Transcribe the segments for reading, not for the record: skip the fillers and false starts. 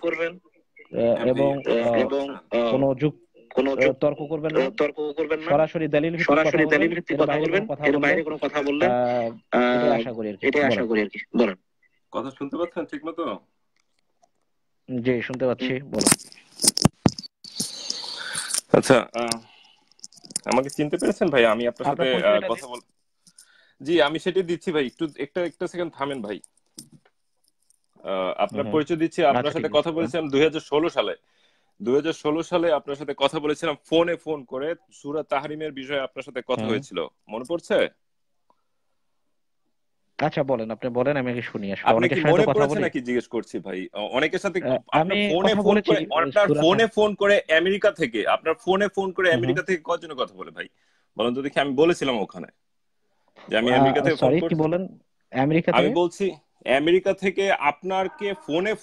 করবেন এবং কোনো তর্ক করবেন না, সরাসরি দলিল ভিত্তিক কথা বলবেন, এর বাইরে কোনো কথা বললে এটাই আশা করি আর কি। বলেন। কথা শুনতে পাচ্ছেন ঠিক মতো? জি শুনতে পাচ্ছি, বলুন। আচ্ছা, আমাকে চিনতে পেরেছেন ভাই? আমি আপনার সাথে কথা বল। জি আমি সেটাই দিচ্ছি ভাই, একটু একটা সেকেন্ড থামেন ভাই। আপনার পরিচয় দিচ্ছি। আপনার সাথে কথা বলেছিলাম 2016 সালে আপনার সাথে কথা বলেছিলাম ফোন করে সূরা তাহরিমের বিষয়ে আপনার সাথে কথা হয়েছিল, মনে পড়ছে? আচ্ছা বলেন, আপনি বলেন, আমি আগে শুনি। আসলে আপনি অনেকের কি সাথে মনে কথা পড়েছে বলি নাকি জিজ্ঞেস করছি ভাই। অনেকের সাথে আমি আপনার ফোনে ফোন করে আমেরিকা থেকে, আপনার ফোনে ফোন করে আমেরিকা থেকে কতজনে কথা বলে ভাই বলেন তো দেখি। আমি বলেছিলাম ওখানে যে আমি আমেরিকা থেকে ফোন করছি। কি বলেন আমেরিকা থেকে? আমি বলছি আমেরিকা থেকে আপনারকে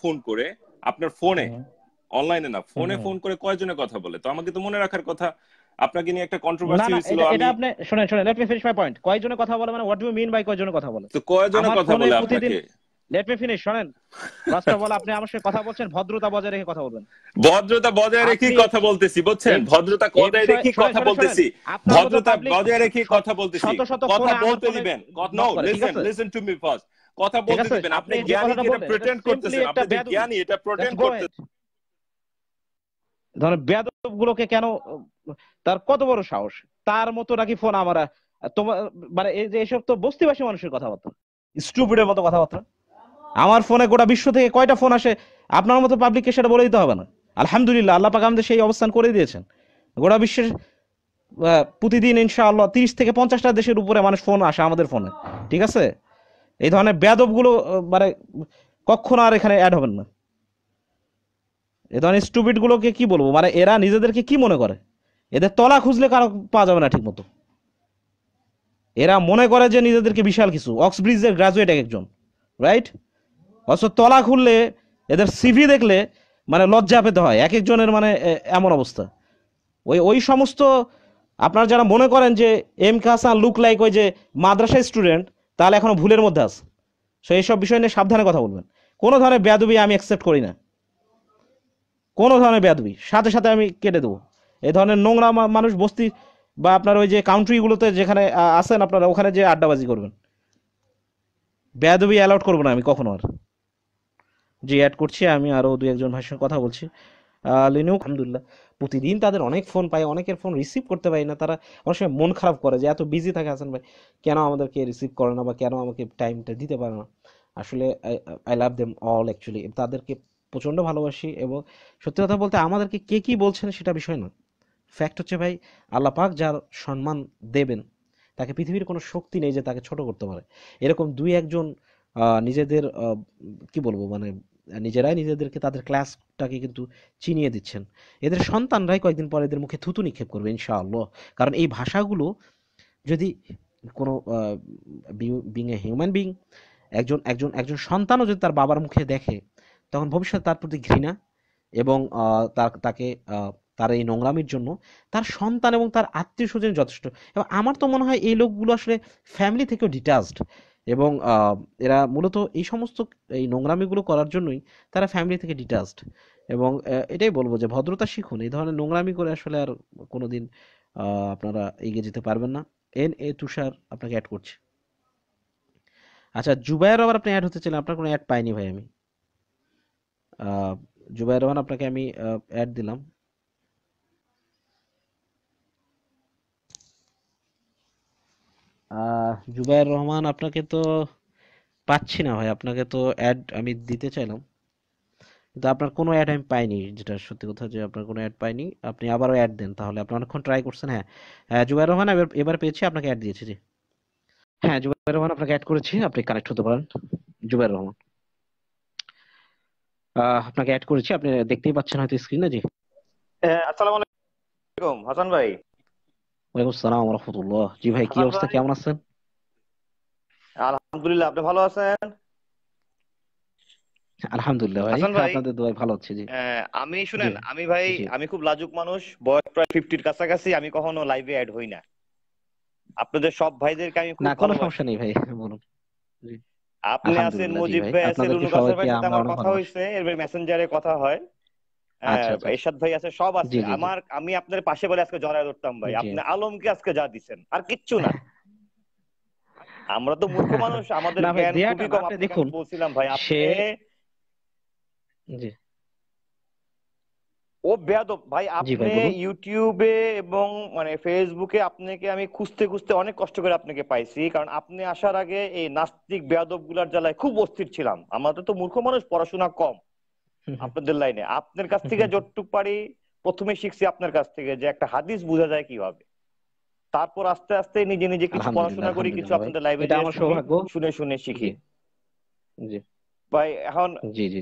ফোন করে, আপনার ফোনে অনলাইনে না, ফোন করে কয়জনে কথা বলে? তো আমাকে তো মনে রাখার কথা। আপনাকে নিয়ে একটা কন্ট্রোভার্সি হয়েছিল। এটা আপনি শুনেন, let me finish my point. কয়জনে কথা বলে মানে what do you mean by কয়জনে কথা বলে? তো কয়জনে কথা বলে আপনাকে? লেট মি ফিনিশ, শুনেন। ফার্স্ট অফ অল আপনি আমার সাথে কথা বলছেন, ভদ্রতা বজায় রেখে কথা বলবেন। ভদ্রতা বজায় রেখে কথা বলতেছি, বুঝছেন? ভদ্রতা বজায় রেখে কথা বলতেছি, ভদ্রতা বজায় রেখে কথা বলতেছি। কথা বলতে দিবেন। No listen to me first. কথা বলতে দিবেন। আপনি জ্ঞানী যেটা প্রিটেন্ড করতেছেন, আপনি যে জ্ঞানী এটা প্রিটেন্ড করতেছেন। ধরেন বেয়াদব গুলোকে কেন, তার কত বড় সাহস, তার মতো নাকি ফোন আমরা তোমার মানে এই যে এসব তো বস্তিবাসী মানুষের কথাবার্তা, স্টুপিডের মতো কথাবার্তা। আমার ফোনে গোটা বিশ্ব থেকে কয়টা ফোন আসে আপনার মতো পাবলিককে সেটা বলে দিতে হবে না? আলহামদুলিল্লাহ, আল্লাহ পাক আমাদের সেই অবস্থান করে দিয়েছেন। গোটা বিশ্বের প্রতিদিন ইনশাআল্লাহ 30 থেকে 50টা দেশের উপরে মানুষ ফোন আসে আমাদের ফোনে, ঠিক আছে? এই ধরনের বেয়াদব গুলো মানে কখনো আর এখানে অ্যাড হবেন না। এ ধরনের স্টুপিড গুলোকে কি বলবো, মানে এরা নিজেদেরকে কি মনে করে? এদের তলা খুঁজলে কারো পাওয়া যাবে না ঠিক মতো। এরা মনে করে যে নিজেদেরকে বিশাল কিছু, অক্সব্রিজের গ্রাজুয়েট এক একজন, রাইট? অথচ তলা খুললে এদের সিভি দেখলে মানে লজ্জা পেতে হয় এক একজনের, মানে এমন অবস্থা। ওই সমস্ত আপনারা যারা মনে করেন যে M K Hasan look like ওই যে মাদ্রাসা স্টুডেন্ট, তাহলে এখনো ভুলের মধ্যে আছে। সো এইসব বিষয় নিয়ে সাবধানে কথা বলবেন। কোনো ধরনের বেয়াদবি আমি অ্যাকসেপ্ট করি না, কোনো ধরনের বেয়াদবি সাথে সাথে আমি কেটে দেবো। এই ধরনের নোংরা মানুষ বস্তি বা আপনার ওই যে কান্ট্রিগুলোতে যেখানে আছেন আপনারা, ওখানে যে আড্ডাবাজি করবেন, বেয়াদবি অ্যালাউড করবো না আমি কখনো আর। জি অ্যাড করছি, আমি আরও 2-1 ভাইয়ের সঙ্গে কথা বলছি। লিনুক আলহামদুলিল্লাহ প্রতিদিন তাদের অনেক ফোন পাই, অনেকের ফোন রিসিভ করতে পারি না। তারা অনেক সময় মন খারাপ করে যে এত বিজি থাকে হাসান ভাই, কেন আমাদেরকে রিসিভ করে না বা কেন আমাকে টাইমটা দিতে পারে না। আসলে I love them all actually, তাদেরকে প্রচণ্ড ভালোবাসি। এবং সত্যি কথা বলতে আমাদেরকে কে কী বলছেন সেটা বিষয় না, ফ্যাক্ট হচ্ছে ভাই আল্লাহ পাক যার সম্মান দেবেন তাকে পৃথিবীর কোনো শক্তি নেই যে তাকে ছোট করতে পারে। এরকম 2-1 জন নিজেদের কি বলবো মানে নিজেরাই নিজেদেরকে তাদের ক্লাসটাকে কিন্তু চিনিয়ে দিচ্ছেন। এদের সন্তানরাই কয়েকদিন পরে এদের মুখে থুতু নিক্ষেপ করবে ইনশাআল্লাহ। কারণ এই ভাষাগুলো যদি কোনো বিং এ হিউম্যান বিং, একজন একজন একজন সন্তানও যদি তার বাবার মুখে দেখে, তখন ভবিষ্যতে তার প্রতি ঘৃণা এবং তাকে তার এই নোংরামির জন্য তার সন্তান এবং তার আত্মীয় স্বজন যথেষ্ট। এবং আমার তো মনে হয় এই লোকগুলো আসলে ফ্যামিলি থেকেও ডিটাচড, এবং এরা মূলত এই সমস্ত এই নোংরামিগুলো করার জন্যই তারা ফ্যামিলি থেকে ডিটাচড। এবং এটাই বলবো যে ভদ্রতা শিখুন, এই ধরনের নোংরামি করে আসলে আর কোনোদিন আপনারা এগিয়ে যেতে পারবেন না। তুষার আপনাকে অ্যাড করছে। আচ্ছা জুবায়ের আবার আপনি অ্যাড হতে চাইলেন, আপনার কোনো অ্যাড পাইনি ভাই আমি। জুবায়ের রহমান আপনাকে আমি অ্যাড দিলাম। জুবায়ের রহমান আপনাকে তো পাচ্ছি না ভাই, আপনাকে তো অ্যাড আমি দিতে চাইলাম কিন্তু আপনার কোনো অ্যাড আমি পাইনি, যেটা সত্যি কথা যে আপনার কোনো অ্যাড পাইনি। আপনি আবারও অ্যাড দেন তাহলে, আপনি অনেকক্ষণ ট্রাই করছেন। হ্যাঁ জুবায়ের রহমান এবার পেয়েছি, আপনাকে অ্যাড দিয়েছি। জি হ্যাঁ জুবায়ের রহমান আপনাকে অ্যাড করেছি, আপনি কানেক্ট হতে পারেন। জুবায়ের রহমান আপনাকে অ্যাড করেছি, আপনি দেখতেই পাচ্ছেন হয়তো স্ক্রিনে। জি আসসালামু আলাইকুম হাসান ভাই। ওয়ালাইকুম আসসালাম ওয়া রাহমাতুল্লাহ। জি ভাই কি অবস্থা, কেমন আছেন? আলহামদুলিল্লাহ, আপনি ভালো আছেন? আলহামদুলিল্লাহ ভাই, আপনাদের দোয়ায় ভালো আছি। জি আমি শুনেন, আমি ভাই আমি খুব লাজুক মানুষ, বয়স প্রায় 50-র কাছাকাছি। আমি কখনো লাইভে অ্যাড হই না। আপনাদের সব ভাইদেরকে আমি খুব না কোনো সমস্যা নেই ভাই, বলুন। আপনি আছেন, মুজিব ভাই আছে, রুনু কাসার ভাইয়ের সাথে আমার কথা হয়েছে, এরপর মেসেঞ্জারে কথা হয়। এরশাদ ভাই আছে, সব আছে। আমি আপনার পাশে বলে আজকে জড়ায় ধরতাম ভাই, আপনি আলমকে আজকে যা দিচ্ছেন আর কিচ্ছু না। আমরা তো মূর্খ মানুষ, আমাদের জ্ঞান খুবই কম। আপনি দেখুন বলছিলাম ভাই, আপনি ও বেয়াদব ভাই। আপনি ইউটিউবে এবং মানে ফেসবুকে আপনাকে আমি খুঁজতে খুঁজতে অনেক কষ্ট করে আপনাকে পাইছি, কারণ আপনি আসার আগে এই নাস্তিক বেয়াদব গুলার জ্বালায় খুব অস্থির ছিলাম। আমাদের তো মূর্খ মানুষ, পড়াশোনা কম আপনাদের লাইনে। আপনার কাছ থেকে যতটুক পারি প্রথমে শিখছি আপনার কাছ থেকে, যে একটা হাদিস বোঝা যায় কিভাবে। তারপর আস্তে আস্তে নিজে নিজে কিছু পড়াশোনা করি, কিছু আপনাদের লাইভে শুনে শুনে শিখি ভাই। এখন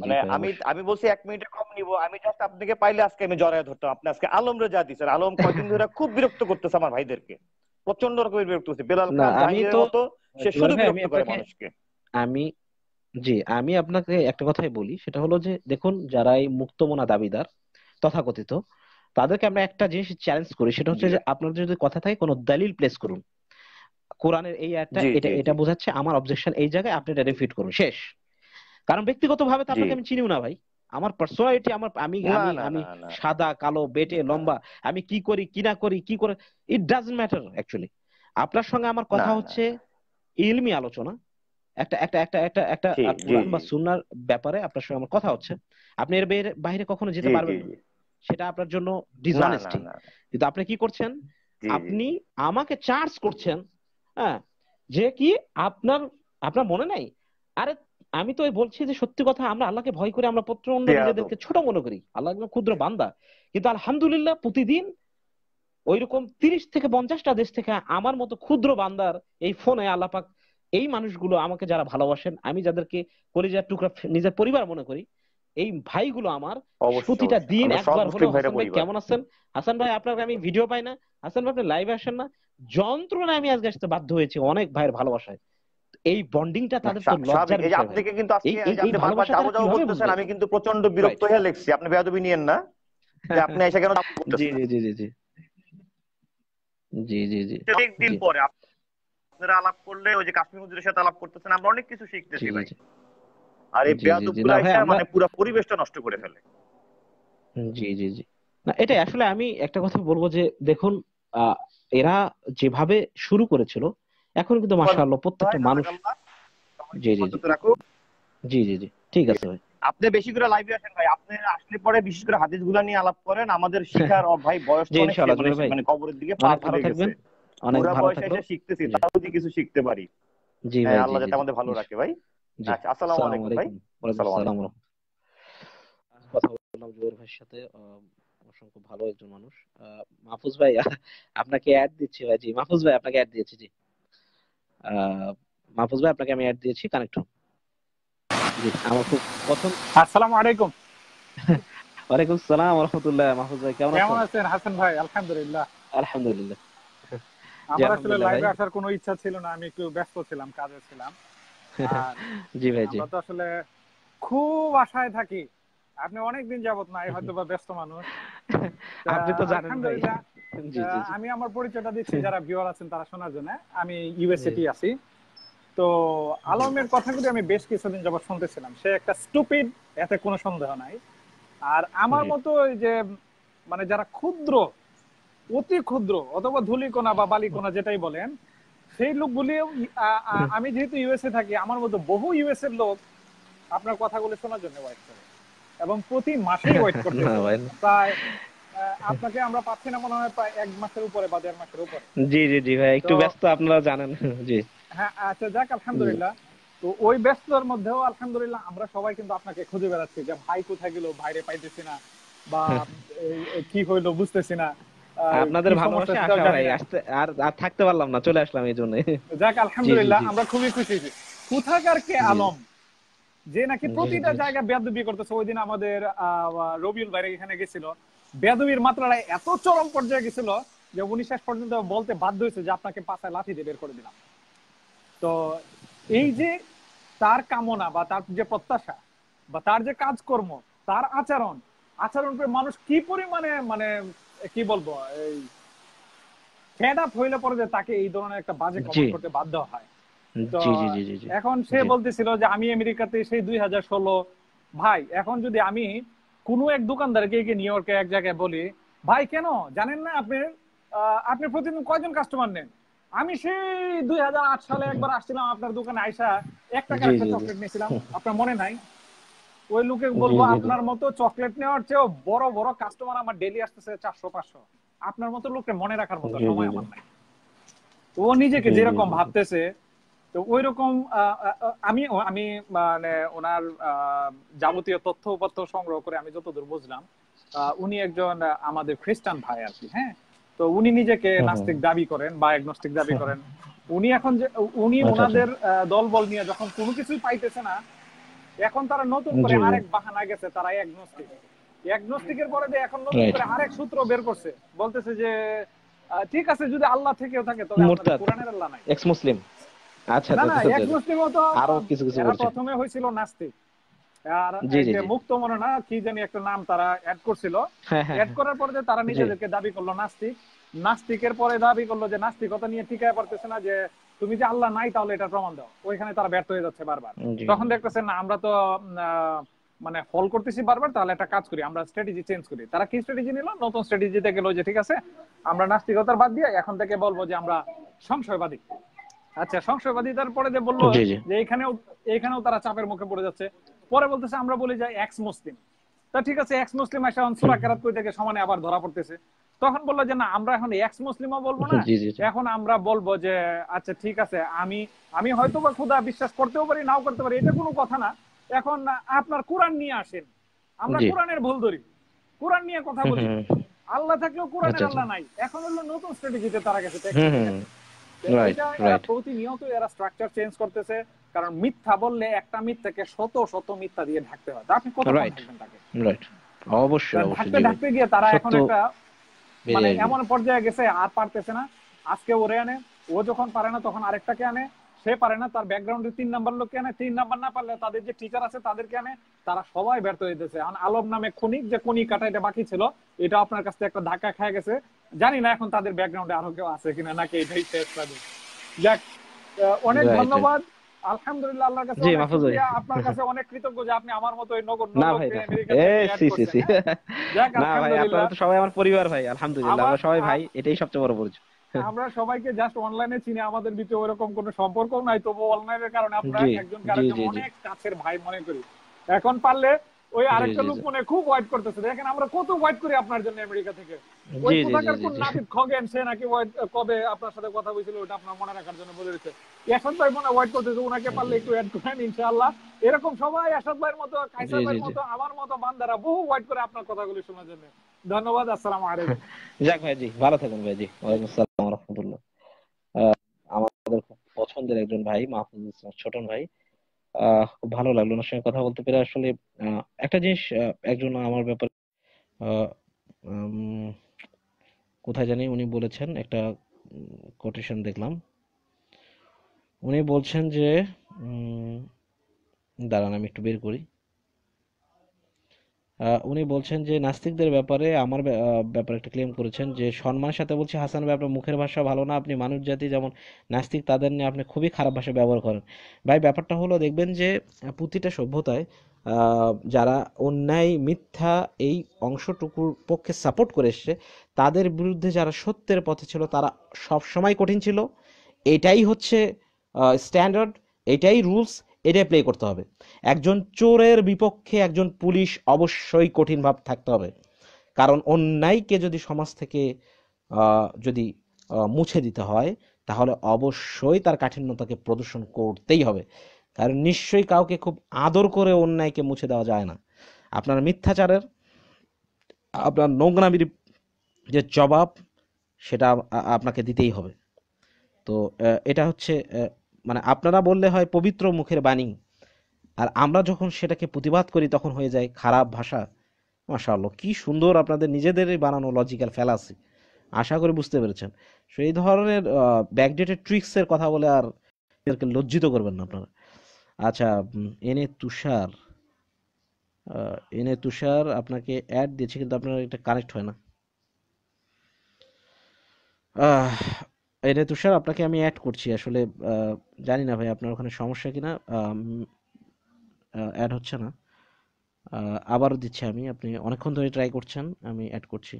মানে আমি বলছি 1 মিনিটে কম নিব। আমি জাস্ট আপনাকে পাইলে আজকে আমি জড়ায় ধরতাম। আপনি আজকে আলমরে যা দিচ্ছেন, আলম কয়েকদিন ধরে খুব বিরক্ত করতেছে আমার ভাইদেরকে, প্রচন্ড রকমের বিরক্ত করতেছে। বেলাল খান জাহাঙ্গীরের মতো সে শুধু বিরক্ত করে মানুষকে। আমি আপনাকে একটা কথাই বলি, সেটা হলো যে দেখুন, যারা এই মুক্তমনা দাবিদার তথাকথিত, তাদেরকে আমরা একটা জিনিস চ্যালেঞ্জ করি, সেটা হচ্ছে যে আপনাদের যদি কথা থাকে কোনো দলিল প্লেস করুন। কোরআনের এই আয়াতটা এটা বোঝাচ্ছে, আমার অবজেকশন এই জায়গায়, আপনি এটা রিফিট করুন, শেষ। কারণ ব্যক্তিগতভাবে তো আপনাকে আমি চিনিও না ভাই। আমার পার্সোনালিটি, আমি সাদা কালো বেটে লম্বা, আমি কি করি কি না করি কি করে, ইট ডাজন্ট ম্যাটার অ্যাকচুয়ালি। আপনার সঙ্গে আমার কথা হচ্ছে ইলমি আলোচনা, একটা একটা একটা একটা একটা কোরআন বা সুন্নাহর ব্যাপারে আপনার সঙ্গে আমার কথা হচ্ছে। আপনি এর বাইরে কখনো যেতে পারবেন না, সেটা আপনার জন্য ডিসঅনেস্টি। কিন্তু আপনি কি করছেন, আপনি আমাকে চার্জ করছেন, হ্যাঁ, যে কি আপনার মনে নাই? আরে আমি তো বলছি যে সত্যি কথা, আমরা আল্লাহকে ভয় করে, আমরা প্রচন্ড নিজেদেরকে ছোট মনে করি, আল্লাহ একদম ক্ষুদ্র বান্দা। কিন্তু আলহামদুলিল্লাহ প্রতিদিন ওইরকম 30 থেকে 50টা দেশ থেকে আমার মতো ক্ষুদ্র বান্দার এই ফোনে আল্লাহ পাক, এই মানুষগুলো আমাকে যারা ভালোবাসেন, আমি যাদেরকে কলিজার টুকরা নিজের পরিবার মনে করি, এই ভাইগুলো আমার প্রতিটা দিন একবার হলো হাসান ভাই কেমন আছেন, হাসান ভাই আপনার আমি ভিডিও পাই না, হাসান ভাই আপনি লাইভে আসেন না, যন্ত্রণায় আমি আজকে আসতে বাধ্য হয়েছি অনেক ভাইয়ের ভালোবাসায়। এই বন্ডিংটা তাদের তো লজ্জার বিষয়। আপনাকে কিন্তু আজকে আপনি বারবার যাবো যাবো বলতেছেন, আমি কিন্তু প্রচন্ড বিরক্ত হয়ে লেখছি। আপনি বেয়াদবি নিয়েন না যে আপনি এসে কেন জি জি জি জি জি জি জি অনেকদিন পরে আপনারা আলাপ করলে, ওই যে কাশ্মীর হুজুরের সাথে আলাপ করতেছেন, আমরা অনেক কিছু শিখতেছি ভাই। আর এই বেয়াদবগুলো এসে মানে পুরো পরিবেশটা নষ্ট করে ফেলে। জি জি জি না, এটা আসলে আমি একটা কথা বলবো যে দেখুন, এরা যেভাবে শুরু করেছিল, এখন কিন্তু মাশাআল্লাহ প্রত্যেকটা মানুষ। জি জি জি জি জি জি ঠিক আছে ভাই। আপনি বেশি করে লাইভে আসেন ভাই, আপনি আসলে পরে বিশেষ করে হাদিসগুলো নিয়ে আলাপ করেন। আমাদের শিখার ভাই বয়স তো অনেক, মানে কবরের দিকে পা চলে গেছে, অনেক ভালো থাকবেন, শিখতেছি, তাও যদি কিছু শিখতে পারি। জি ভাই, আল্লাহ যাতে আমাদের ভালো রাখে ভাই। আচ্ছা, আসসালামু আলাইকুম ভাই। আসসালামু আলাইকুম। কথা বললাম জুয়েল ভাইয়ের সাথে, অসংখ্য ভালো একজন মানুষ। মাহফুজ ভাই আপনাকে অ্যাড দিচ্ছি ভাই। জি মাহফুজ ভাই আপনাকে অ্যাড দিয়েছি। জি মাহফুজ ভাই আপনাকে আমি অ্যাড দিয়েছি, কানেক্ট হন। জি আমার খুব প্রথম। আসসালামু আলাইকুম। ওয়ালাইকুম আসসালাম ওয়া রাহমাতুল্লাহ। মাহফুজ ভাই কেমন আছেন? হাসান ভাই আলহামদুলিল্লাহ। আলহামদুলিল্লাহ। আমার আসলে লাইভে আসার কোনো ইচ্ছা ছিল না, আমি একটু ব্যস্ত ছিলাম, কাজে ছিলাম। জি ভাই জি। আমরা তো আসলে খুব আশায় থাকি, আপনি অনেকদিন যাবত নাই, হয়তো বা ব্যস্ত মানুষ। আপনি তো জানেন ভাই। আমি আমার পরিচয়টা দিচ্ছি যারা ভিউয়ার আছেন তারা শোনার জন্য। আমি ইউএসএটি আছি। তো আলমের কথাগুলো আমি বেশ কিছুদিন যাবত শুনতেছিলাম। সে একটা স্টুপিড, এতে কোনো সন্দেহ নাই। আর আমার মতো ওই যে মানে যারা ক্ষুদ্র, অতি ক্ষুদ্র অথবা ধূলিকণা বা বালিকণা যেটাই বলেন, সেই লোকগুলি, আমি যেহেতু ইউএসএ থাকি, আমার মতো বহু ইউএসএ লোক আপনার কথাগুলো শোনার জন্য ওয়েট করে, এবং প্রতি মাসেই ওয়েট করতে প্রায় আপনাকে আমরা পাচ্ছি না মনে হয় প্রায় 1 মাসের উপরে বা 1.5 মাসের উপরে। জি জি জি ভাই একটু ব্যস্ত, আপনারা জানেন। জি হ্যাঁ আচ্ছা, যাক আলহামদুলিল্লাহ। তো ওই ব্যস্ততার মধ্যেও আলহামদুলিল্লাহ আমরা সবাই কিন্তু আপনাকে খুঁজে বেড়াচ্ছি, যে ভাই কোথায় গেল, ভাইরে পাইতেছি না, বা কি হইলো বুঝতেছি না। আপনাদের ভালোবাসা আশা ভাই, আসতে আর থাকতে পারলাম না, চলে আসলাম এই জন্য। যাক আলহামদুলিল্লাহ, আমরা খুবই খুশি। কোথাকার কে আলম, যে নাকি প্রতিটা জায়গায় বেয়াদবি করতেছে। ওই দিন আমাদের রবিউল ভাই এখানে গেছিল, বেয়াদবির মাত্রাটা এত চরম পর্যায়ে গেছিল যে উনি শেষ পর্যন্ত বলতে বাধ্য হয়েছে যে আপনাকে পাছায় লাথি দিয়ে বের করে দিলাম। তো এই যে তার কামনা বা তার যে প্রত্যাশা বা তার যে কাজকর্ম, তার আচরণ করে মানুষ কি পরিমাণে মানে কি বলবো, এই ফেড আপ হইলে পরে যে তাকে এই ধরনের একটা বাজে কমেন্ট করতে বাধ্য হয়। তো জি জি জি জি জি এখন সে বলতেছিল যে আমি আমেরিকাতে সেই 2016। ভাই এখন যদি আমি কোনো এক দোকানদারকে গিয়ে নিউ ইয়র্কে এক জায়গায় বলি, ভাই কেন জানেন না আপনি আপনি প্রতিদিন কয়জন কাস্টমার নেন? আমি সেই 2008 সালে একবার আসছিলাম আপনার দোকানে, আইসা 1 টাকার জি একটা জি জি চকলেট নিয়েছিলাম, আপনার মনে নাই? ওই লোকে জি বলবো জি জি আপনার মতো চকলেট নেওয়ার চেয়েও বড় বড় কাস্টমার আমার ডেইলি আসতেছে 400-500, আপনার মতো লোককে মনে রাখার মতো জি জি সময় জি আমার নাই। ও নিজেকে জি জি যেরকম জি ভাবতেছে, তো ওই রকম আমি আমি মানে ওনার যাবতীয় তথ্য উপাত্ত সংগ্রহ করে আমি যতদূর বুঝলাম, উনি একজন আমাদের খ্রিস্টান ভাই আর কি। হ্যাঁ, তো উনি নিজেকে হুম হুম নাস্তিক দাবি করেন বা অ্যাগনস্টিক দাবি করেন। উনি এখন যে উনি আচ্ছা আচ্ছা ওনাদের দলবল নিয়ে যখন কোনো কিছুই পাইতেছে না, এখন তারা নতুন করে জি জি আরেক বাহানা গেছে, তারা অ্যাগনস্টিক। অ্যাগনস্টিকের পরে যে এখন নতুন রাইট করে আরেক সূত্র বের করছে, বলতেছে যে ঠিক আছে যদি আল্লাহ থেকেও থাকে তবে আপনাদের মুরতাদ, কোরআনের আল্লাহ নাই। এক্স মুসলিম। আচ্ছা না আচ্ছা না, আচ্ছা এক আচ্ছা। মুসলিমও তো আরো কিছু কিছু এরা বলছে। প্রথমে হয়েছিল নাস্তিক। আর জি এই জি যে জি মুক্ত মনে না কি জানি একটা নাম তারা অ্যাড করছিল, হ্যাঁ হ্যাঁ অ্যাড হ্যাঁ করার পরে যে তারা জি নিজেদেরকে দাবি করলো নাস্তিক। নাস্তিকের পরে দাবি করলো যে নাস্তিকতা নিয়ে টিকায় পারতেছে না, যে তুমি যে আল্লাহ নাই তাহলে এটা প্রমাণ দাও। ওইখানে তারা ব্যর্থ হয়ে যাচ্ছে বারবার। জি তখন দেখতেছেন না আমরা তো মানে ফল করতেছি বারবার, তাহলে একটা কাজ করি, আমরা স্ট্র্যাটেজি চেঞ্জ করি। তারা কি স্ট্র্যাটেজি নিল? নতুন স্ট্র্যাটেজিতে গেল যে ঠিক আছে আমরা নাস্তিকতার বাদ দিয়ে এখন থেকে বলবো যে আমরা সংশয়বাদী। আচ্ছা, সংশয়বাদিতার পরে যে বললো জি জি যে এখানেও তারা চাপের মুখে পড়ে যাচ্ছে। পরে বলতেছে আমরা বলি যে এক্স মুসলিম। তা ঠিক আছে, এক্স মুসলিম এসে সূরা কেরাত কই থেকে সমানে আবার ধরা পড়তেছে। তখন বললো যে না আমরা এখন এক্স মুসলিমও বলবো না, জি জি জি এখন আমরা বলবো যে আচ্ছা ঠিক আছে আমি আমি হয়তো বা খোদা বিশ্বাস করতেও পারি নাও করতে পারি, এটা কোনো কথা না। এখন আপনার কোরআন নিয়ে আসেন, আমরা জি কোরআনের ভুল ধরি, কোরআন নিয়ে কথা হুম বলি। হুম আল্লাহ থাকলেও আচ্ছা কোরআনের আচ্ছা আল্লাহ নাই। এখন হলো নতুন স্ট্র্যাটেজিতে তারা গেছে হুম টেকনিকে হুম গেছে। রাইট এটা এরা রাইট প্রতিনিয়ত এরা স্ট্রাকচার চেঞ্জ করতেছে। কারণ মিথ্যা বললে একটা মিথ্যাকে শত শত মিথ্যা দিয়ে ঢাকতে হয়, তা আপনি কতক্ষণ রাইট ঢাকবেন তাকে? রাইট অবশ্যই অবশ্যই ঢাকতে জি ভাই, ঢাকতে গিয়ে তারা এখন সত্য একটা মানে বেরিয়ে আসবে। এমন পর্যায়ে গেছে আর পারতেছে না। আজকে ওরে আনে, ও যখন পারে না তখন আরেকটাকে আনে, সে পারে না তার ব্যাকগ্রাউন্ডে 3 নাম্বার লোককে আনে, 3 নাম্বার না পারলে তাদের যে টিচার আছে তাদেরকে আনে। তারা সবাই ব্যর্থ হইতেছে। এখন আলম নামে খনিক যে খনি কাটাইতে বাকি ছিল, এটা আপনার কাছ থেকে একটা ধাক্কা খেয়ে গেছে। জানি না এখন তাদের ব্যাকগ্রাউন্ডে আরো কেউ আছে কিনা, নাকি এটাই শেষ তাদের। যাক, অনেক রাইট রাইট ধন্যবাদ। আলহামদুলিল্লাহ, আল্লাহর কাছে জি অনেক মাহফুজ ভাই। শুকরিয়া, আপনার কাছে অনেক কৃতজ্ঞ যে আপনি আমার মতো এই নগণ্য না ভাই লোককে না, আমেরিকাতে এ নিয়ে অ্যাড সি সি করছেন। সি হ্যাঁ, যাক না ভাই, আপনারা আলহামদুলিল্লাহ। তো সবাই আমার পরিবার ভাই, আলহামদুলিল্লাহ আমার আমরা সবাই ভাই, এটাই সবচেয়ে বড় পরিচয়। আমরা সবাইকে জাস্ট অনলাইনে চিনি, আমাদের ভিতরে ওইরকম কোনো সম্পর্ক নাই, তবু অনলাইনের কারণে আমরা জি একজন জি আরেকজন জি জি অনেক কাছের ভাই মনে করি। এখন পারলে ওই জি আরেকটা জি লোক জি মনে খুব ওয়েট করতেছে, দেখেন আমরা কত ওয়েট করি আপনার জন্য আমেরিকা থেকে। ওই জি জি জি কোথাকার জি কোন জি নাবিদ খগেন, সে নাকি কবে আপনার সাথে কথা বলছিল, ওটা আপনার মনে রাখার জন্য বলে দিচ্ছে। এখন ভাই মনে ওয়েট করতেছে, ওনাকে পারলে একটু অ্যাড করেন ইনশাআল্লাহ। এরকম সবাই আসাদ ভাইয়ের মতো, জি কাইসার জি ভাইয়ের জি মতো, আমার মতো বান্দারা বহু ওয়েট করে আপনার কথাগুলি শোনার জন্য। ধন্যবাদ, আসসালামু আলাইকুম। যাক ভাই, জি ভালো থাকুন ভাই, জি ওয়ালাইকুম আসসালাম ওয়া রাহমাতুল্লাহ। আমাদের খুব পছন্দের একজন ভাই মাহফুজ ইসলাম ছোটন ভাই, খুব ভালো লাগলো ওনার সঙ্গে কথা বলতে পেরে আসলে। একটা জিনিস একজন আমার ব্যাপারে আহ, উম, কোথায় জানি উনি বলেছেন একটা কোটেশন দেখলাম, উনি বলছেন যে উম, দাঁড়ান আমি একটু বের করি। উনি বলছেন যে নাস্তিকদের ব্যাপারে আমার ব্যাপারে একটা ক্লেম করেছেন যে সম্মানের সাথে বলছি হাসান ভাই, আপনার মুখের ভাষা ভালো না, আপনি মানুষ জাতি যেমন নাস্তিক তাদের নিয়ে আপনি খুবই খারাপ ভাষা ব্যবহার করেন। ভাই ব্যাপারটা হলো দেখবেন যে প্রতিটা সভ্যতায় যারা অন্যায় মিথ্যা এই অংশটুকুর পক্ষে সাপোর্ট করে এসছে, তাদের বিরুদ্ধে যারা সত্যের পথে ছিল তারা সব সময় কঠিন ছিল। এটাই হচ্ছে স্ট্যান্ডার্ড, এটাই রুলস, এটাই প্লে করতে হবে। একজন চোরের বিপক্ষে একজন পুলিশ অবশ্যই কঠিন ভাব থাকতে হবে, কারণ অন্যায়কে যদি সমাজ থেকে যদি মুছে দিতে হয় তাহলে অবশ্যই তার কাঠিন্যতাকে প্রদর্শন করতেই হবে। কারণ নিশ্চয়ই কাউকে খুব আদর করে অন্যায়কে মুছে দেওয়া যায় না। আপনার মিথ্যাচারের, আপনার নোংরামির যে জবাব, সেটা আপনাকে দিতেই হবে। তো এটা হচ্ছে মানে আপনারা বললে হয় পবিত্র মুখের বাণী, আর আমরা যখন সেটাকে প্রতিবাদ করি তখন হয়ে যায় খারাপ ভাষা। মাশাআল্লাহ, কি সুন্দর আপনাদের নিজেদেরই বানানো লজিক্যাল ফ্যালাসি। আশা করি বুঝতে পেরেছেন। সো এই ধরনের ব্যাকডেটেড ট্রিক্সের কথা বলে আর এদেরকে লজ্জিত করবেন না আপনারা। আচ্ছা, এনে তুষার, এনে তুষার আপনাকে অ্যাড দিয়েছে কিন্তু আপনার এটা কানেক্ট হয় না। আহ, এটা তুষার, আপনাকে আমি অ্যাড করছি আসলে। জানি না ভাই আপনার ওখানে সমস্যা কিনা, অ্যাড হচ্ছে না। আবারও দিচ্ছি আমি, আপনি অনেকক্ষণ ধরে ট্রাই করছেন, আমি অ্যাড করছি।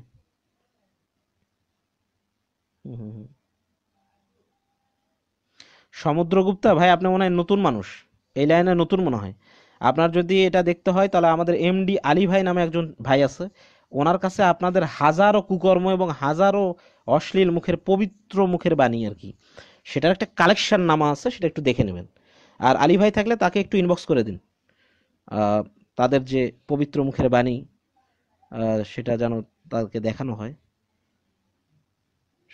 হুম হুম হুম। সমুদ্রগুপ্তা ভাই, আপনি মনে হয় নতুন মানুষ, এই লাইনে নতুন মনে হয়। আপনার যদি এটা দেখতে হয় তাহলে আমাদের এমডি আলী ভাই নামে একজন ভাই আছে, ওনার কাছে আপনাদের হাজারো কুকর্ম এবং হাজারো অশ্লীল মুখের পবিত্র মুখের বাণী আর কি, সেটার একটা কালেকশন নামা আছে, সেটা একটু দেখে নেবেন। আর আলী ভাই থাকলে তাকে একটু ইনবক্স করে দিন, আহ, তাদের যে পবিত্র মুখের বাণী, সেটা যেন তাদেরকে দেখানো হয়।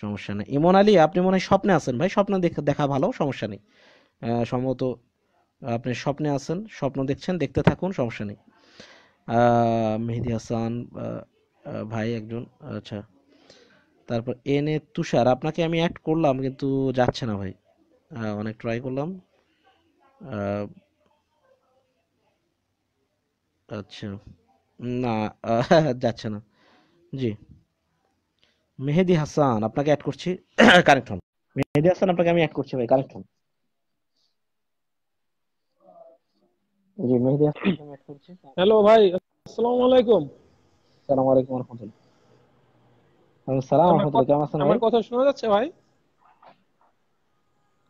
সমস্যা নেই। ইমন আলী, আপনি মনে হয় স্বপ্নে আছেন ভাই, স্বপ্ন দেখা ভালো, সমস্যা নেই। সম্ভবত আপনি স্বপ্নে আছেন, স্বপ্ন দেখছেন, দেখতে থাকুন, সমস্যা নেই। মেহেদি হাসান ভাই একজন, আচ্ছা। তারপর এন এ তুষার, আপনাকে আমি অ্যাড করলাম কিন্তু যাচ্ছে না ভাই, অনেক ট্রাই করলাম। আহ, আচ্ছা, না, যাচ্ছে না। জি, মেহেদি হাসান আপনাকে অ্যাড করছি, কানেক্ট হন। মেহেদি হাসান আপনাকে আমি অ্যাড করছি ভাই, কানেক্ট হন। জি, মেহেদি হাসান আমি অ্যাড করছি। হ্যালো ভাই, আসসালামু আলাইকুম। আসসালামু আলাইকুম ওয়া রাহমাতুল্লাহ। ওয়ালাইকুম সালাম ওয়া আমার রাহমাতুল্লাহ, কথা কেমন আছেন ভাই? আমার কথা শোনা যাচ্ছে ভাই?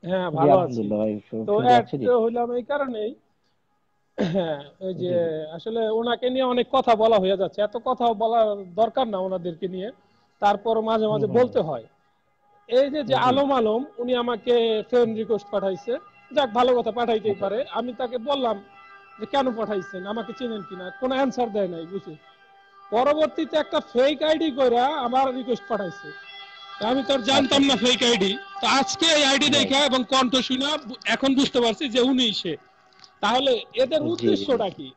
হ্যাঁ, জি ভালো আছি। আলহামদুলিল্লাহ ভাই, তো শুনতে অ্যাড পাচ্ছি। জি হইলাম এই কারণেই, হ্যাঁ, ওই যে জি জি। আসলে ওনাকে নিয়ে অনেক কথা বলা হয়ে যাচ্ছে, এত কথা বলা দরকার না ওনাদেরকে নিয়ে, তারপর মাঝে হুম মাঝে হুম বলতে হয়। এই যে যে জি আলম আলম উনি আমাকে ফ্রেন্ড রিকোয়েস্ট পাঠাইছে, যাক ভালো কথা, পাঠাইতেই আচ্ছা। পারে। আমি তাকে বললাম যে কেন পাঠাইছেন, আমাকে চেনেন কিনা, কোনো অ্যান্সার দেয় নাই বুঝে। পরবর্তীতে একটা ফেক আইডি কইরা আমার রিকোয়েস্ট পাঠাইছে, তা আমি তো আর আচ্ছা জানতাম না আচ্ছা। Fake ID. তো আজকে এই আইডি রাইট। দেখা এবং কণ্ঠ শুনে এখন বুঝতে পারছি যে উনি সে। তাহলে এদের জি জি জি। উদ্দেশ্যটা কি?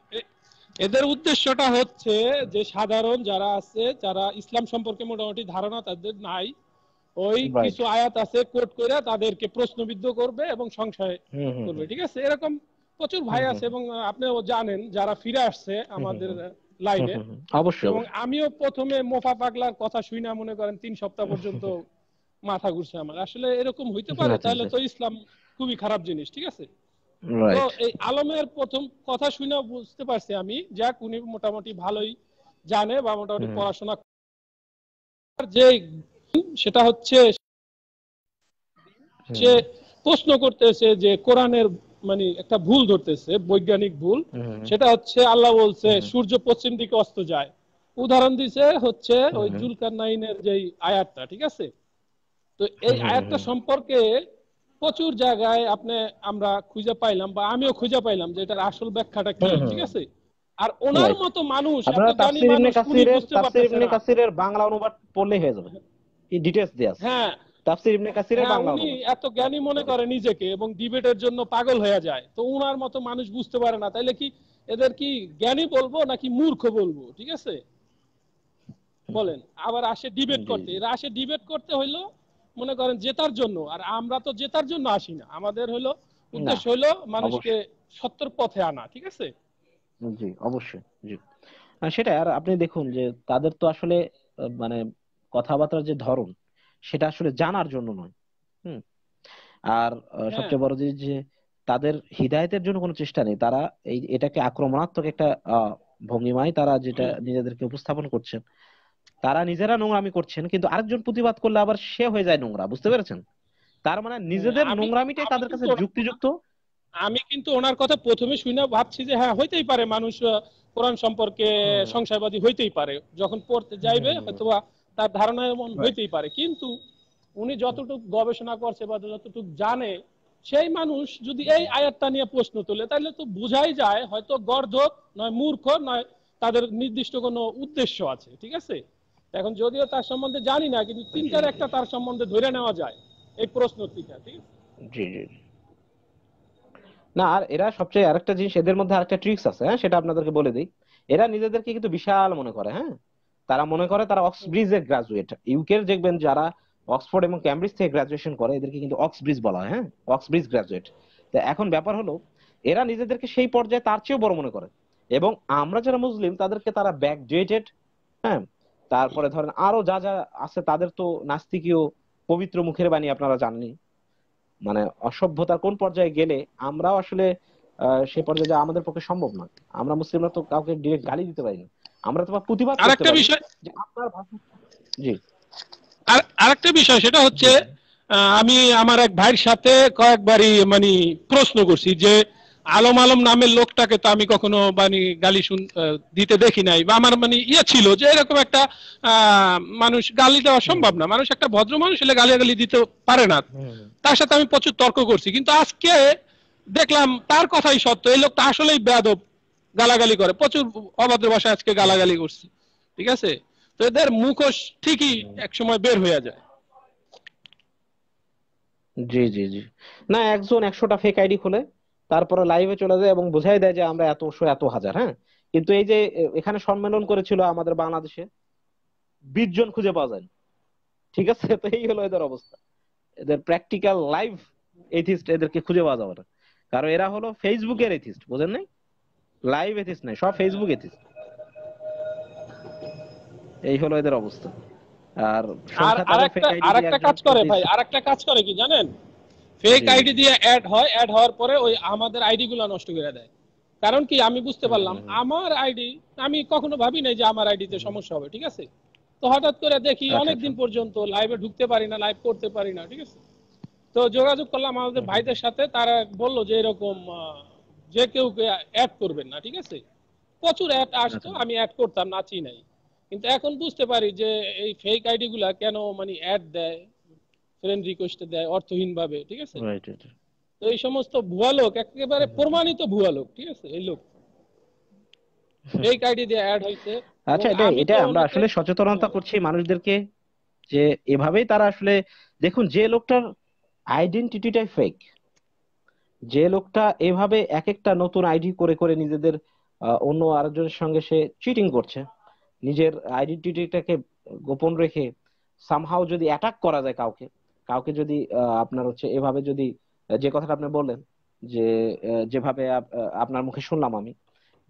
এদের উদ্দেশ্যটা হচ্ছে যে সাধারণ যারা আছে, যারা ইসলাম সম্পর্কে মোটামুটি ধারণা তাদের নাই, ওই রাইট। কিছু আয়াত আছে কোট করে তাদেরকে প্রশ্নবিদ্ধ করবে এবং সংশয় হুম হুম করবে, হুম ঠিক আছে? এরকম প্রচুর হুম ভাই হুম আছে এবং আপনিও জানেন যারা ফিরে আসছে হুম হুম আমাদের হুম হুম লাইনে। হুম হুম। অবশ্যই এবং অবশ্যই। আমিও প্রথমে মোফা পাগলার কথা শুই না, মনে করেন 3 সপ্তাহ পর্যন্ত মাথা ঘুরছে আমার, আসলে এরকম হইতে পারে? আচ্ছা তাহলে আচ্ছা। তো ইসলাম খুবই খারাপ জিনিস, ঠিক আছে? তো রাইট। এই আলমের প্রথম কথা শুনে বুঝতে পারছি আমি, যাক উনি মোটামুটি ভালোই জানে বা মোটামুটি হুম পড়াশোনা যে, সেটা হচ্ছে হুম সে প্রশ্ন করতেছে যে কোরআনের মানে একটা ভুল ধরতেছে, বৈজ্ঞানিক ভুল। হুম সেটা হচ্ছে আল্লাহ বলছে হুম সূর্য পশ্চিম দিকে অস্ত যায়। উদাহরণ দিছে হচ্ছে ওই হুম জুলকারনাইনের যেই আয়াতটা, ঠিক আছে? তো এই হুম হুম আয়াতটা সম্পর্কে প্রচুর জায়গায় আমরা খুঁজে পাইলাম বা আমিও খুঁজে পাইলাম যে এটার আসল ব্যাখ্যাটা কি, হুম ঠিক হুম। আছে? আর ওনার রাইট। মতো মানুষ, এত আপনারা জ্ঞানী মানুষ, উনি বুঝতে তাফসীর পারতেছে ইবনে না। কাসিরের বাংলা অনুবাদ পড়লেই হয়ে যাবে, এই ডিটেইলস দেয়া আছে। হ্যাঁ, তাফসীর ইবনে কাসিরের হ্যাঁ, বাংলা উনি অনুবাদ। এত জ্ঞানী মনে করে নিজেকে এবং ডিবেটের জন্য পাগল হয়ে যায়, তো উনার মতো মানুষ বুঝতে পারে না, তাইলে কি এদের কি জ্ঞানী বলবো নাকি মূর্খ বলবো, ঠিক আছে? বলেন। আবার আসে ডিবেট জি করতে, জি। এরা আসে ডিবেট করতে হইলো মনে করেন জেতার জন্য, আর আমরা তো জেতার জন্য আসি না, আমাদের হইলো না, উদ্দেশ্য হইলো মানুষকে অবশ্যই। সত্যের পথে আনা, ঠিক আছে? জি অবশ্যই। জি। সেটা, আর আপনি দেখুন যে তাদের তো আসলে মানে কথাবার্তার যে ধরন, সেটা আসলে জানার জন্য নয়। হুম। আর হ্যাঁ, সবচেয়ে বড় জিনিস যে তাদের হিদায়তের জন্য কোনো চেষ্টা নেই, তারা এটাকে আক্রমণাত্মক একটা ভঙ্গিমায় তারা যেটা নিজেদেরকে উপস্থাপন করছেন, তারা নিজেরা নোংরামি করছেন, কিন্তু আরেকজন প্রতিবাদ করলে আবার সে হয়ে যায় নোংরা, বুঝতে পেরেছেন? তার মানে নিজেদের আমি নোংরামিটাই আমি তাদের কাছে কিন্তু যুক্তিযুক্ত। আমি কিন্তু ওনার কথা প্রথমে শুনে ভাবছি যে হ্যাঁ, হইতেই পারে মানুষ কোরআন সম্পর্কে হুম সংশয়বাদী হইতেই পারে, যখন পড়তে যাইবে হুম। হয়তোবা তার ধারণা এমন রাইট। হইতেই পারে। কিন্তু উনি যতটুকু গবেষণা করছে বা যতটুকু জানে, সেই মানুষ যদি এই আয়াতটা নিয়ে প্রশ্ন তোলে, তাহলে তো বোঝাই যায় হয়তো গর্ধব, নয় মূর্খ, নয় তাদের নির্দিষ্ট কোনো উদ্দেশ্য আছে, ঠিক আছে? এখন যদিও তার সম্বন্ধে জানি না, কিন্তু জি তিনটার জি একটা তার সম্বন্ধে ধরে নেওয়া যায় এই প্রশ্ন থেকে, ঠিক আছে? জি জি। না, আর এরা সবচেয়ে আরেকটা জিনিস, এদের মধ্যে আরেকটা ট্রিক্স আছে, হ্যাঁ, সেটা আপনাদেরকে বলে দিই। এরা নিজেদেরকে কিন্তু বিশাল মনে করে, হ্যাঁ। তারা মনে করে তারা অক্সব্রিজের গ্রাজুয়েট। ইউকের দেখবেন যারা অক্সফোর্ড এবং ক্যামব্রিজ থেকে গ্রাজুয়েশন করে, এদেরকে কিন্তু অক্সব্রিজ বলা হয়, হ্যাঁ, অক্সব্রিজ গ্রাজুয়েট। তো এখন ব্যাপার হলো, এরা নিজেদেরকে সেই পর্যায়ে তার চেয়েও বড় মনে করে, এবং আমরা যারা মুসলিম তাদেরকে তারা ব্যাকডেটেড, হ্যাঁ। তারপরে ধরেন আরো যা যা আছে, তাদের তো নাস্তিকীয় পবিত্র মুখের বাণী আপনারা জানেনই। মানে অসভ্যতার কোন পর্যায়ে গেলে আমরাও আসলে সে পর্যায়ে যাওয়া আমাদের পক্ষে সম্ভব না। আমরা মুসলিমরা তো কাউকে ডিরেক্ট গালি দিতে পারি না, আমরা তো প্রতিবাদ করতে আরেকটা পারি বিষয়, যে আপনার ভাষা। জি, আরেকটা বিষয় সেটা হচ্ছে আমি আমার এক ভাইয়ের সাথে কয়েকবারই মানে প্রশ্ন করছি যে আলম আলম নামের লোকটাকে তো আমি কখনো মানে গালি দিতে দেখি নাই, বা আমার মানে ছিল যে এরকম একটা মানুষ গালি দেওয়া সম্ভব না, মানুষ একটা ভদ্র মানুষ হলে গালি দিতে পারে না। তার সাথে আমি প্রচুর তর্ক করছি, কিন্তু আজকে দেখলাম তার কথাই সত্য, এই লোকটা আসলেই বেয়াদব, গালাগালি করে, প্রচুর অভদ্র ভাষায় আজকে গালাগালি করছে। ঠিক আছে, তো এদের মুখোশ ঠিকই এক সময় বের হয়ে যায়। জি, জি, জি। না, একজন 100টা ফেক আইডি খুলে তারপরে লাইভে চলে যায় এবং বোঝাই দেয় যে আমরা এত হাজার। হ্যাঁ, কিন্তু এই যে এখানে সম্মেলন করেছিল আমাদের বাংলাদেশে 20 জন খুঁজে পাওয়া যায়। ঠিক আছে, তো এই হলো এদের অবস্থা। এদের প্র্যাকটিক্যাল লাইভ এথিস্ট এদেরকে খুঁজে পাওয়া যাবে না, কারণ এরা হলো ফেসবুকের এথিস্ট, বুঝেন নাই? লাইভ এথিস্ট নাই, সব ফেসবুক এথিস্ট। এই হলো এদের অবস্থা। আর সংখ্যা তাদের ফেক আইডি দিয়ে আরেকটা কাজ করে ভাই, আরেকটা কাজ করে কি জানেন, ফেক আইডি দিয়ে অ্যাড হয়, অ্যাড হওয়ার পরে ওই আমাদের আইডি গুলো নষ্ট করে দেয়। কারণ কি আমি বুঝতে পারলাম আমার আইডি, আমি কখনো ভাবি নাই যে আমার আইডিতে সমস্যা হবে। ঠিক আছে, তো হঠাৎ করে দেখি অনেকদিন পর্যন্ত লাইভে ঢুকতে পারি না, লাইভ করতে পারি না। ঠিক আছে, তো যোগাযোগ করলাম আমাদের ভাইদের সাথে, তারা বললো যে এরকম যে কেউ অ্যাড করবেন না। ঠিক আছে, প্রচুর অ্যাড আসতো, আমি অ্যাড করতাম, নাচি নাই। কিন্তু এখন বুঝতে পারি যে এই ফেক আইডি গুলা কেন মানে অ্যাড দেয়, ফ্রেন্ড রিকোয়েস্ট দেয় অর্থহীন ভাবে। ঠিক আছে, তো এই সমস্ত ভুয়া লোক, একেবারে প্রমাণিত ভুয়া লোক। ঠিক আছে, এই লোক ফেক আইডি দিয়ে অ্যাড হইছে। আচ্ছা, এটা আমরা আসলে সচেতনতা করছি মানুষদেরকে যে এভাবেই তারা আসলে দেখুন, যে লোকটার আইডেন্টিটিটাই ফেক, যে লোকটা এভাবে এক একটা নতুন আইডি করে করে নিজেদের অন্য আরেকজনের সঙ্গে সে চিটিং করছে, নিজের আইডেন্টিটিটাকে গোপন রেখে সামহাও যদি অ্যাটাক করা যায় কাউকে, কাউকে যদি আপনার হচ্ছে এভাবে যদি যে কথাটা আপনি বললেন যে যেভাবে আপনার মুখে শুনলাম আমি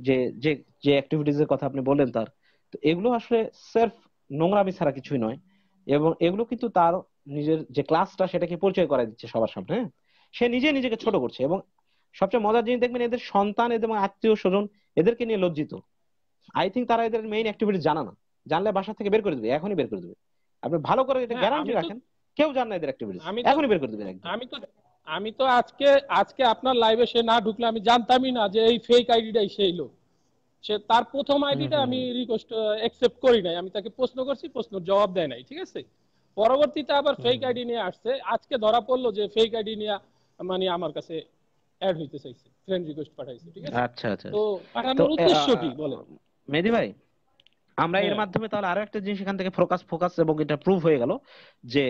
যে যে যে অ্যাক্টিভিটিজ এর কথা আপনি বললেন তার, তো এগুলো আসলে সেলফ নোংরামি ছাড়া কিছুই নয়। এবং এগুলো কিন্তু তার নিজের যে ক্লাসটা সেটাকে পরিচয় করাই দিচ্ছে সবার সামনে। হ্যাঁ, সে নিজে নিজেকে ছোট করছে এবং সবচেয়ে মজার জিনিস দেখবেন, এদের সন্তান এবং আত্মীয় স্বজন এদেরকে নিয়ে লজ্জিত। আই থিঙ্ক তারা এদের মেইন অ্যাক্টিভিটি জানা না, জানলে বাসা থেকে বের করে দেবে, এখনই বের করে দেবে। আপনি ভালো করে এটা গ্যারান্টি রাখেন, কেউ জানে না এদের অ্যাক্টিভিটি, এখনই বের করে দেবে একদম। আমি তো আজকে আপনার লাইভে সে না ঢুকলে আমি জানতামই না যে এই ফেক আইডিটাই সেই লোক। সে তার প্রথম আইডিটা আমি রিকোয়েস্ট অ্যাকসেপ্ট করি নাই, আমি তাকে প্রশ্ন করছি, প্রশ্নের জবাব দেয় নাই। ঠিক আছে, পরবর্তীতে আবার ফেক আইডি নিয়ে আসছে, আজকে ধরা পড়লো যে ফেক আইডি নিয়ে মানে আমার কাছে অ্যাড হইতে চাইছে, ফ্রেন্ড রিকোয়েস্ট পাঠাইছে। ঠিক আছে, আচ্ছা আচ্ছা, তো পাঠানোর উদ্দেশ্য কি বলে মেহেদী ভাই? আমরা এর মাধ্যমে তাহলে আরো একটা জিনিস এখান থেকে ফোকাস এবং এটা প্রুভ হয়ে গেল যে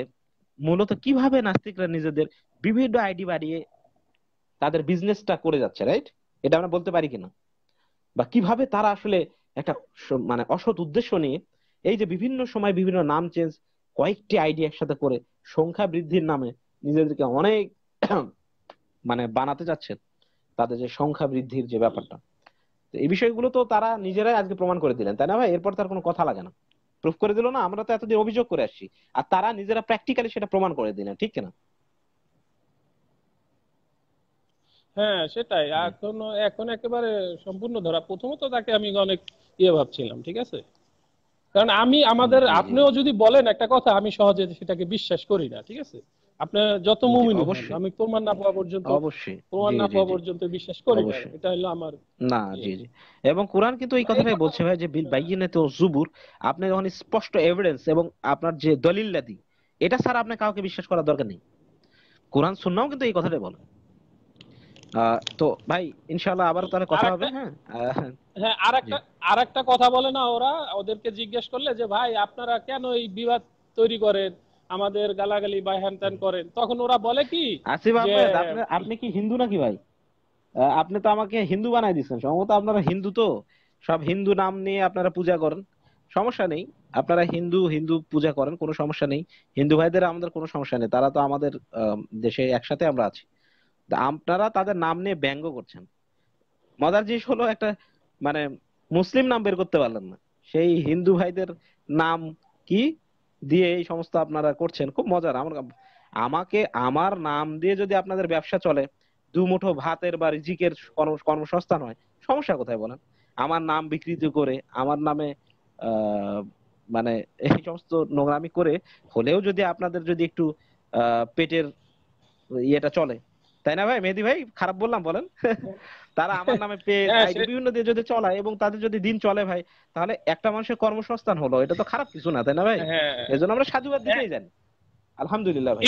মূলত কিভাবে নাস্তিকরা নিজেদের বিভিন্ন আইডি বাড়িয়ে তাদের বিজনেসটা করে যাচ্ছে, রাইট? এটা আমরা বলতে পারি কিনা, বা কিভাবে তারা আসলে একটা মানে অসৎ উদ্দেশ্য নিয়ে এই যে বিভিন্ন সময় বিভিন্ন নাম চেঞ্জ, কয়েকটি আইডি একসাথে করে সংখ্যা বৃদ্ধির নামে নিজেদেরকে অনেক মানে বানাতে যাচ্ছে, তাদের যে সংখ্যা বৃদ্ধির যে ব্যাপারটা, এই বিষয়গুলো তো তারা নিজেরাই আজকে প্রমাণ করে দিলেন, তাই না ভাই? এরপর তার কোনো কথা লাগে না, প্রুফ করে দিল না? আমরা তো এতদিন অভিযোগ করে আসছি, আর তারা নিজেরা প্র্যাকটিক্যালি সেটা প্রমাণ করে দিলেন, ঠিক কিনা? হ্যাঁ সেটাই, এখন একেবারে সম্পূর্ণ ধরা। প্রথমত তাকে আমি অনেক ভাবছিলাম। ঠিক আছে, কারণ আপনিও যদি বলেন একটা কথা, আমি সহজে সেটাকে বিশ্বাস করি না। ঠিক আছে, আপনি যত মুমিন, আমি প্রমাণ না পাওয়া পর্যন্ত বিশ্বাস করি না, এটা হলো আমার না। জি জি, এবং কোরআন কিন্তু এই কথাটাই বলছে ভাই, যে বিল বাইয়িনাতি ওয়াজ জুবুর, আপনি যখন স্পষ্ট এভিডেন্স এবং আপনার যে দলিলাদি, এটা ছাড়া আপনি কাউকে বিশ্বাস করার দরকার নেই। কোরআন সুন্নাহও কিন্তু এই কথাটাই বলে। তো ভাই ইনশাআল্লাহ আবার তাহলে কথা হবে। হ্যাঁ হ্যাঁ, আরেকটা কথা বলে না ওরা, ওদেরকে জিজ্ঞেস করলে যে ভাই আপনারা কেন এই বিবাদ তৈরি করেন, আমাদের গালাগালি বা হ্যান ত্যান করেন, তখন ওরা বলে কি, আসিফ আহমেদ আপনি কি হিন্দু নাকি ভাই? আপনি তো আমাকে হিন্দু বানাই দিচ্ছেন, সম্ভবত আপনারা হিন্দু, তো সব হিন্দু নাম নিয়ে আপনারা পূজা করেন, সমস্যা নেই, আপনারা হিন্দু হিন্দু পূজা করেন, কোনো সমস্যা নেই। হিন্দু ভাইদের আমাদের কোনো সমস্যা নেই, তারা তো আমাদের দেশে একসাথে আমরা আছি। আপনারা তাদের নাম নিয়ে ব্যঙ্গ করছেন। মজার জিনিস হলো, একটা মানে মুসলিম নাম বের করতে পারলেন না, সেই হিন্দু ভাইদের নাম কি দিয়ে এই সমস্ত আপনারা করছেন, খুব মজার। আমাকে আমার নাম দিয়ে যদি আপনাদের ব্যবসা চলে, দুমুঠো ভাতের বা রিজিকের কর্মসংস্থান হয়, সমস্যা কোথায় বলেন? আমার নাম বিকৃত করে, আমার নামে মানে এই সমস্ত নোংরামি করে হলেও যদি আপনাদের যদি একটু পেটের ইয়েটা চলে, তাই না ভাই মেহেদী ভাই? খারাপ বললাম বলেন? তারা আমার নামে পেজ আইডি বিভিন্ন দিয়ে যদি চলায় এবং তাদের যদি দিন চলে ভাই, তাহলে একটা মানুষের কর্মসংস্থান হলো, এটা তো খারাপ কিছু না, তাই না ভাই? এজন্য আমরা সাধুবাদ দিতেই জানি। আলহামদুলিল্লাহ ভাই।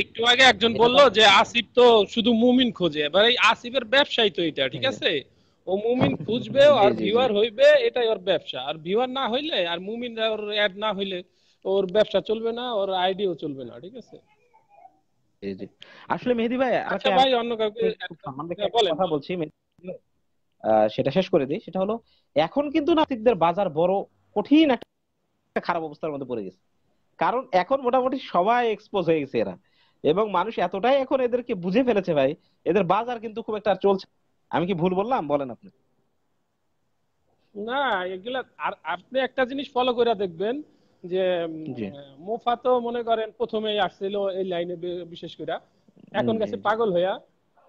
একটু আগে একজন বলল যে আসিফ তো শুধু মুমিন খোঁজে, এবার এই আসিফের ব্যবসাই তো এটা, ঠিক আছে? ও মুমিন খুঁজবে আর ভিউয়ার হইবে, এটাই ওর ব্যবসা। আর ভিউয়ার না হইলে আর মুমিন ওর অ্যাড না হইলে ওর ব্যবসা চলবে না, ওর আইডিও চলবে না, ঠিক আছে? আসলে মেহেদী ভাই, আচ্ছা ভাই, অন্য কাউকে কথা বলছি, সেটা শেষ করে দিই। সেটা হলো, এখন কিন্তু নাস্তিকদের বাজার বড় কঠিন একটা খারাপ অবস্থার মধ্যে পড়ে গেছে। কারণ এখন মোটামুটি সবাই এক্সপোজ হয়ে গেছে এরা, এবং মানুষ এতটাই এখন এদেরকে বুঝে ফেলেছে ভাই, এদের বাজার কিন্তু খুব একটা আর চলছে। আমি কি ভুল বললাম বলেন আপনি? না, এগুলা আর আপনি একটা জিনিস ফলো করে দেখবেন যে মুফা তো মনে করেন প্রথমেই আসছিল এই লাইনে, বিশেষ করে এখন গেছে পাগল হইয়া,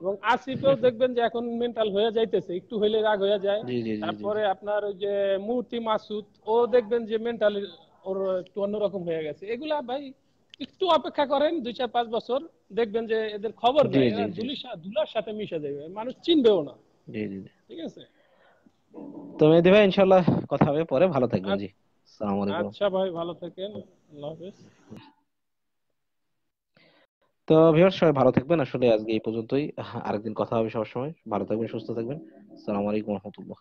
এবং আসিফও দেখবেন যে এখন মেন্টাল হয়ে যাইতেছে, একটু হইলে রাগ হয়ে যায়। তারপরে আপনার ওই যে মুফতি মাসুদ, ও দেখবেন যে মেন্টাল ওর একটু অন্যরকম হয়ে গেছে। এগুলা ভাই একটু অপেক্ষা করেন 2-4-5 বছর, দেখবেন যে এদের খবর নেই, দুলার সাথে মিশে যাবে, মানুষ চিনবেও না। ঠিক আছে? তো মেহেদী ভাই ইনশাআল্লাহ কথা হবে পরে, ভালো থাকবেন। জি, আসসালামু আলাইকুম। আচ্ছা ভাই, ভালো থাকেন, আল্লাহ হাফেজ। তো ভিউয়ার্স, সবাই ভালো থাকবেন। আসলে আজকে এই পর্যন্তই, আরেকদিন কথা হবে। সবার সময় ভালো থাকবেন, সুস্থ থাকবেন। আসসালামু আলাইকুম ওয়া রাহমাতুল্লাহ।